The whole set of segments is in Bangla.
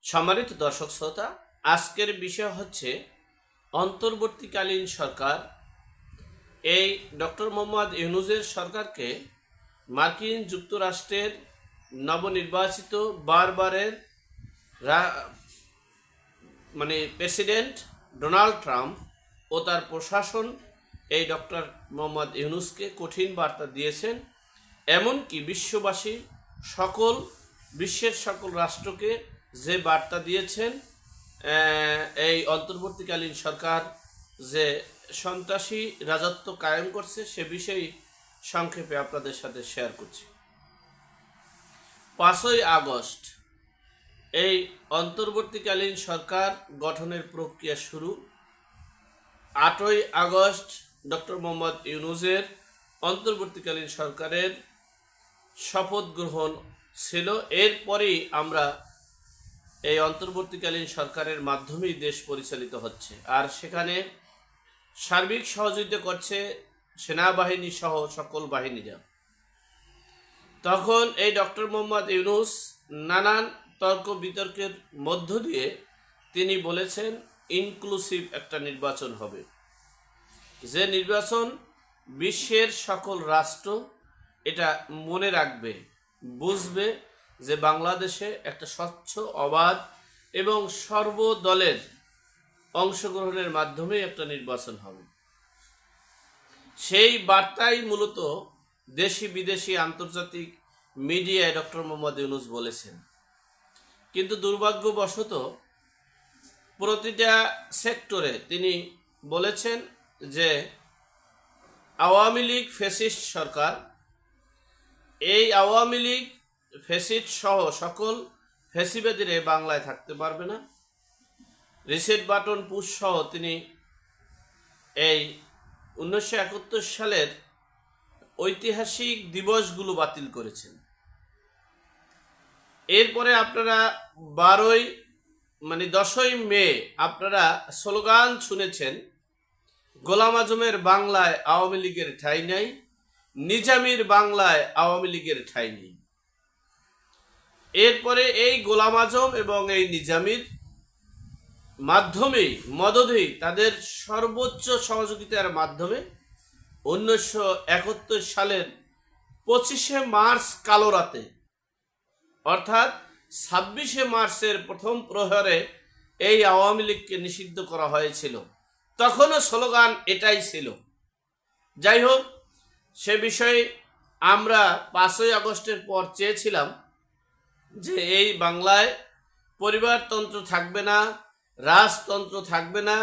সম্মানিত দর্শক শ্রোতা, আজকের বিষয় হচ্ছে অন্তর্বর্তীকালীন সরকার। এই ডক্টর মোহাম্মদ ইউনূসের সরকারকে মার্কিন যুক্তরাষ্ট্রের নবনির্বাচিত বারবারের প্রেসিডেন্ট ডোনাল্ড ট্রাম্প ও তার প্রশাসন এই ডক্টর মোহাম্মদ ইউনূসকে কঠিন বার্তা দিয়েছেন। এমনকি বিশ্বের সকল রাষ্ট্রকে যে বার্তা দিয়েছেন, এই অন্তর্বর্তীকালীন সরকার যে সন্ত্রাসী রাজত্ব কায়েম করছে সে বিষয়ে সংক্ষেপে আপনাদের সাথে শেয়ার করছি। 5ই আগস্ট এই অন্তর্বর্তীকালীন সরকার গঠনের প্রক্রিয়া শুরু। 8ই আগস্ট ডক্টর মোহাম্মদ ইউনূসের অন্তর্বর্তীকালীন সরকারের শপথ গ্রহণ ছিল। এরপরেই আমরা এই অন্তর্বর্তীকালীন সরকারের মাধ্যমেই দেশ পরিচালিত হচ্ছে, আর সেখানে সার্বিক সহযোগিতা করছে সেনাবাহিনী সহ সকল বাহিনীরা। তখন এই ডক্টর মোহাম্মদ ইউনূস নানান তর্ক বিতর্কের মধ্য দিয়ে তিনি বলেছেন ইনক্লুসিভ একটা নির্বাচন হবে, যে নির্বাচন বিশ্বের সকল রাষ্ট্র এটা মনে রাখবে, বুঝবে যে বাংলাদেশে একটা স্বচ্ছ, অবাধ এবং সর্বদলের অংশগ্রহণের মাধ্যমে একটা নির্বাচন হবে। সেই বার্তাই মূলত দেশি বিদেশি আন্তর্জাতিক মিডিয়ায় ডক্টর মোহাম্মদ ইউনূস বলেছেন। কিন্তু দুর্ভাগ্যবশত প্রতিটা সেক্টরে তিনি বলেছেন যে আওয়ামী লীগ ফ্যাসিস্ট সরকার, এই আওয়ামী লীগ ফ্যাসিস্ট সহ সকল ফ্যাসিবাদীরা বাংলায় থাকতে পারবে না। রিসেট বাটন পুশ সহ তিনি এই 1971 সালের ঐতিহাসিক দিবসগুলো বাতিল করেছেন। এরপরে আপনারা 10ই মে আপনারা স্লোগান শুনেছেন, গোলাম আজমের বাংলায় আওয়ামী লীগের ঠাঁই নাই, নিজামীর বাংলায় আওয়ামী লীগের ঠাঁই নেই। এরপরে এই গোলাম আজম এবং এই নিজামীর মাধ্যমেই মদদেই তাদের সর্বোচ্চ সহযোগিতার মাধ্যমে 1971 সালের 25শে মার্চ কালো রাতে, অর্থাৎ 26শে মার্চের প্রথম প্রহরে এই আওয়ামী লীগকে নিষিদ্ধ করা হয়েছিল। তখনও স্লোগান এটাই ছিল। যাই হোক, সে বিষয়ে আমরা 5ই আগস্টের পর চেয়েছিলাম যে এই বাংলায় পরিবারতন্ত্র থাকবে না, রাজতন্ত্র থাকবে না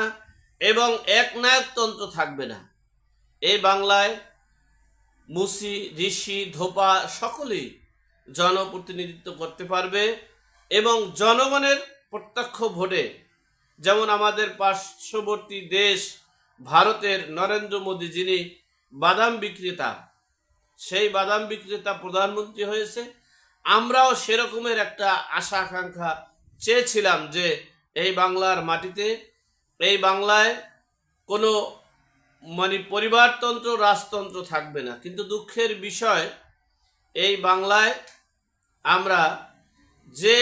এবং একনায়কতন্ত্র থাকবে না। এই বাংলায় মুসি, ঋষি, ধোপা সকলেই জনপ্রতিনিধিত্ব করতে পারবে এবং জনগণের প্রত্যক্ষ ভোটে, যেমন আমাদের পার্শ্ববর্তী দেশ ভারতের নরেন্দ্র মোদী, যিনি বাদাম বিক্রেতা, সেই বাদাম বিক্রেতা প্রধানমন্ত্রী হয়েছে। আমরাও সেরকমের একটা আশা আকাঙ্ক্ষা চেয়েছিলাম যে এই বাংলার মাটিতে, এই বাংলায় কোনো পরিবারতন্ত্র, রাজতন্ত্র থাকবে না। কিন্তু দুঃখের বিষয়, এই বাংলায় আমরা যে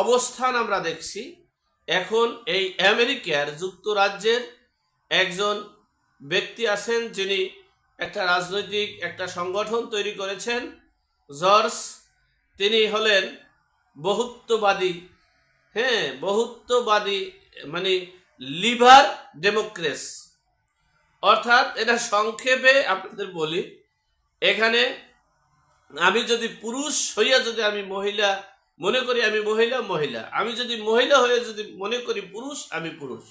অবস্থান আমরা দেখছি এখন, এই আমেরিকার যুক্তরাজ্যের একজন ব্যক্তি আছেন যিনি একটা রাজনৈতিক একটা সংগঠন তৈরি করেছেন, জর্জ। তিনি হলেন বহুত্ববাদী, বহুত্ববাদী লিবার ডেমোক্রেসি। অর্থাৎ এটা সংক্ষেপে আপনাদের বলি, এখানে আমি যদি পুরুষ হইয়া যদি আমি মহিলা মনে করি, আমি মহিলা, আমি যদি মহিলা হয়ে যদি মনে করি পুরুষ, আমি পুরুষ।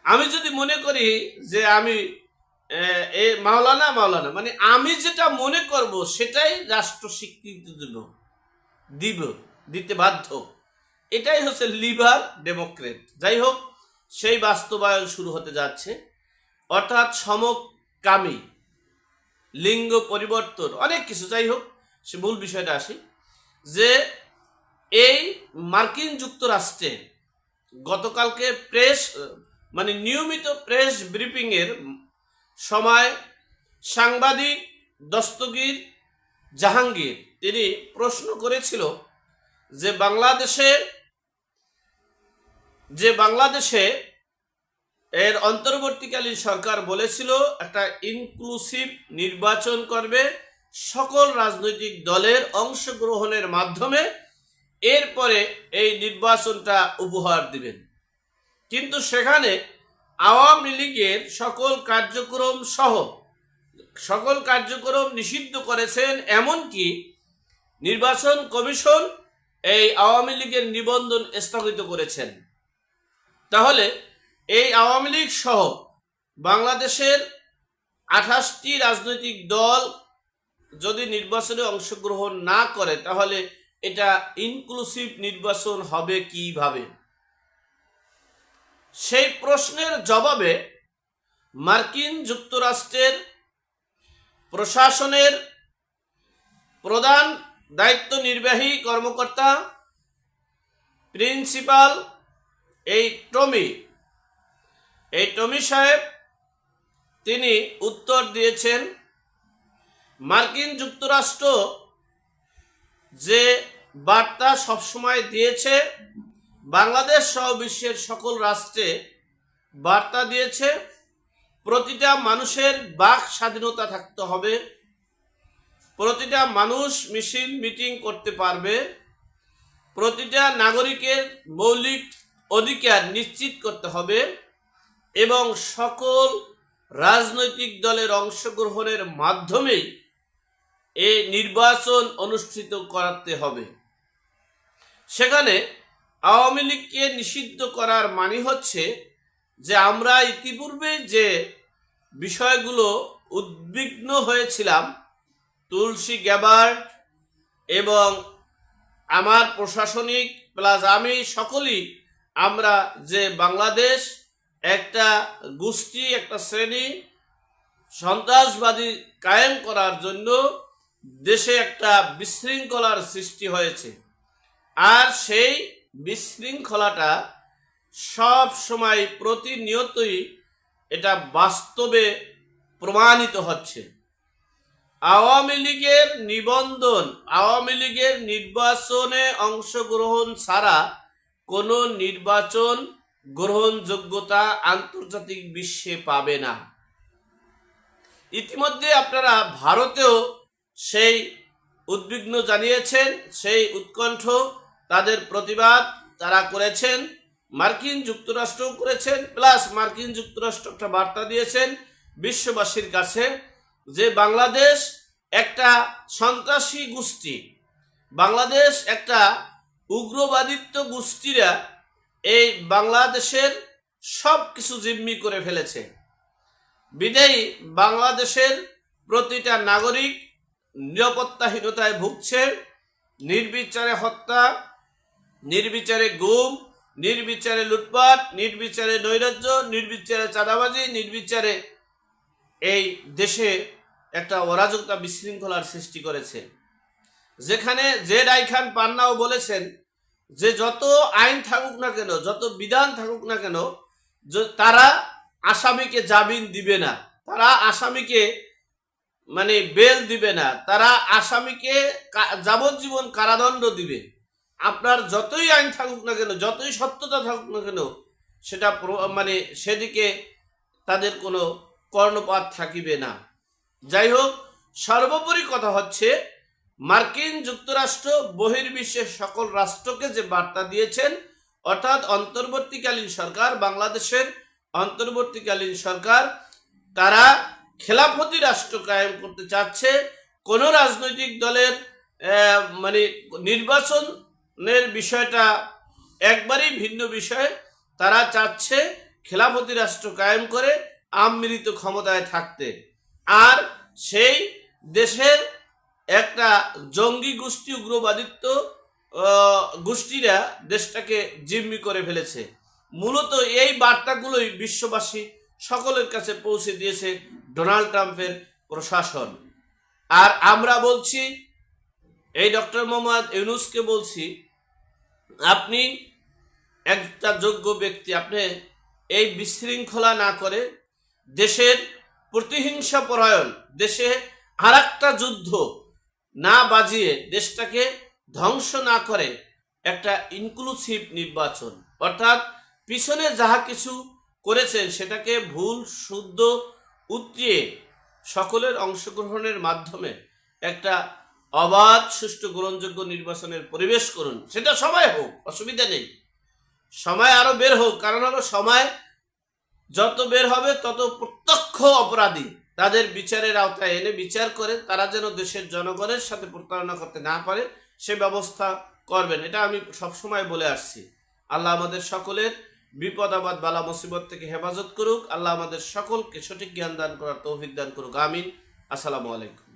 আমি যদি মনে করি যে আমি মাওলানা, আমি যেটা মনে করব সেটাই রাষ্ট্র স্বীকৃতি দিতে বাধ্য। এটাই হচ্ছে লিবার ডেমোক্রেট। যাই হোক, সেই বাস্তবায়ন শুরু হতে যাচ্ছে। অর্থাৎ সমকামী, লিঙ্গ পরিবর্তন, অনেক কিছু। যাই হোক, সে মূল বিষয়টা আসি যে এই মার্কিন যুক্তরাষ্ট্রে গতকালকে নিয়মিত প্রেস ব্রিফিংয়ের সময় সাংবাদিক দস্তগীর জাহাঙ্গীর তিনি প্রশ্ন করেছিল যে বাংলাদেশে যে বাংলাদেশে এর অন্তর্বর্তীকালীন সরকার বলেছিল একটা ইনক্লুসিভ নির্বাচন করবে, সকল রাজনৈতিক দলের অংশগ্রহণের মাধ্যমে এরপরে এই নির্বাচনটা উপহার দিবেন। কিন্তু সেখানে আওয়ামী লীগের সকল কার্যক্রম সহ সকল কার্যক্রম নিষিদ্ধ করেছেন, এমনকি নির্বাচন কমিশন এই আওয়ামী লীগের নিবন্ধন স্থগিত করেছেন। তাহলে এই আওয়ামী লীগ সহ বাংলাদেশের 28টি রাজনৈতিক দল যদি নির্বাচনে অংশগ্রহণ না করে, তাহলে এটা ইনক্লুসিভ নির্বাচন হবে কিভাবে? সেই প্রশ্নের জবাবে মার্কিন যুক্তরাষ্ট্রের প্রশাসনের প্রধান দায়িত্ব নির্বাহী কর্মকর্তা প্রিন্সিপাল এই টমি সাহেব তিনি উত্তর দিয়েছেন, মার্কিন যুক্তরাষ্ট্র যে বার্তা সবসময় দিয়েছে, বাংলাদেশ সহ বিশ্বের সকল রাষ্ট্রে বার্তা দিয়েছে, প্রতিটা মানুষের বাক স্বাধীনতা থাকতে হবে, প্রতিটা মানুষ মিছিল মিটিং করতে পারবে, প্রতিটা নাগরিকের মৌলিক অধিকার নিশ্চিত করতে হবে এবং সকল রাজনৈতিক দলের অংশগ্রহণের মাধ্যমেই এই নির্বাচন অনুষ্ঠিত করাতে হবে। সেখানে আওয়ামী লীগকে নিষিদ্ধ করার মানে হচ্ছে যে আমরা ইতিপূর্বে যে বিষয়গুলো উদ্বিগ্ন হয়েছিলাম, তুলসী গ্যাবার্ড এবং আমার প্রশাসনিক প্লাস আমি সকলেই আমরা যে বাংলাদেশ একটা গোষ্ঠী একটা শ্রেণী সন্ত্রাসবাদী কায়েম করার জন্য দেশে একটা বিশৃঙ্খলার সৃষ্টি হয়েছে, আর সেই বিশৃঙ্খলাটা সব সময় প্রতিনিয়তই এটা বাস্তবে প্রমাণিত হচ্ছে। আওয়ামী লীগের নিবন্ধন, আওয়ামী লীগের নির্বাচনে অংশগ্রহণ ছাড়া কোনো নির্বাচন গ্রহণযোগ্যতা আন্তর্জাতিক বিশ্বে পাবে না। ইতিমধ্যে আপনারা ভারতেও সেই উদ্বিগ্ন জানিয়েছেন, সেই উৎকণ্ঠ তাদের প্রতিবাদ তারা করেছেন, মার্কিন যুক্তরাষ্ট্রও করেছেন, প্লাস মার্কিন যুক্তরাষ্ট্র একটা বার্তা দিয়েছেন বিশ্ববাসীর কাছে যে বাংলাদেশ একটা সন্ত্রাসী গোষ্ঠী, বাংলাদেশ একটা উগ্রবাদিত্ব গোষ্ঠীরা এই বাংলাদেশের সব কিছু জিম্মি করে ফেলেছে। বিদায়ী বাংলাদেশের প্রতিটা নাগরিক নিরাপত্তাহীনতায় ভুগছে, নির্বিচারে হত্যা, নির্বিচারে গুম, নির্বিচারে লুটপাট, নির্বিচারে নৈরাজ্য, নির্বিচারে চাঁদাবাজি, নির্বিচারে এই দেশে একটা অরাজকতা বিশৃঙ্খলার সৃষ্টি করেছে। যেখানে জেড আই খান পান্নাও বলেছেন যে যত আইন থাকুক না কেন, যত বিধান থাকুক না কেন, তারা আসামিকে জামিন দিবে না, তারা আসামিকে মানে বেল দিবে না, তারা আসামিকে যাবজ্জীবন কারাদণ্ড দিবে। আপনার যতই আইন থাকুক না কেন, যতই সত্যতা থাকুক না কেন, সেটা মানে সেদিকে তাদের কোনো কর্ণপাত থাকিবে না। যাই হোক, সর্বোপরি কথা হচ্ছে মার্কিন যুক্তরাষ্ট্র বহির্বিশ্বের সকল রাষ্ট্রকে যে বার্তা দিয়েছেন, অর্থাৎ অন্তর্বর্তীকালীন সরকার, বাংলাদেশের অন্তর্বর্তীকালীন সরকার তারা খেলাফতি রাষ্ট্র কায়েম করতে চাচ্ছে। কোনো রাজনৈতিক দলের মানে নির্বাচনের বিষয়টা একবারই ভিন্ন বিষয়। তারা চাচ্ছে খেলাফতি রাষ্ট্র কায়েম করে আমৃত ক্ষমতায় থাকতে, আর সেই দেশের একটা জঙ্গি গোষ্ঠী, উগ্রবাদিত্ব গোষ্ঠীরা দেশটাকে জিম্মি করে ফেলেছে। মূলত এই বার্তাগুলোই বিশ্ববাসী সকলের কাছে পৌঁছে দিয়েছে ডোনাল্ড ট্রাম্পের প্রশাসন। আর আমরা বলছি, এই ডক্টর মোহাম্মদ ইউনূসকে বলছি, আপনি একটা যোগ্য ব্যক্তি, আপনি এই বিশৃঙ্খলা না করে, দেশের প্রতিহিংসা পরায়ণ, দেশে আর একটা যুদ্ধ না বাজিয়ে, দেশটাকে ধ্বংস না করে একটা ইনক্লুসিভ নির্বাচন, অর্থাৎ পিছনে যাহা কিছু করেছেন সেটাকে ভুল শুদ্ধ উতরিয়ে সকলের অংশগ্রহণের মাধ্যমে একটা অবাধ সুষ্ঠু গ্রহণযোগ্য নির্বাচনের পরিবেশ করুন। সেটা সময় হোক, অসুবিধা নেই, সময় আরো বের হোক। কারণ হলো সময় যত বের হবে তত প্রত্যক্ষ অপরাধী তাদের বিচারের আওতায় এনে বিচার করে তারা যেন দেশের জনগণের সাথে প্রতারণা করতে না পারে সে ব্যবস্থা করবেন। এটা আমি সবসময় বলে আসছি। আল্লাহ আমাদের সকলের বিপদ আপদ বালা মুসিবত থেকে হেফাজত করুক। আল্লাহ আমাদের সকলকে সঠিক জ্ঞান দান করার তৌফিক দান করুক। আমিন। আসসালামু আলাইকুম।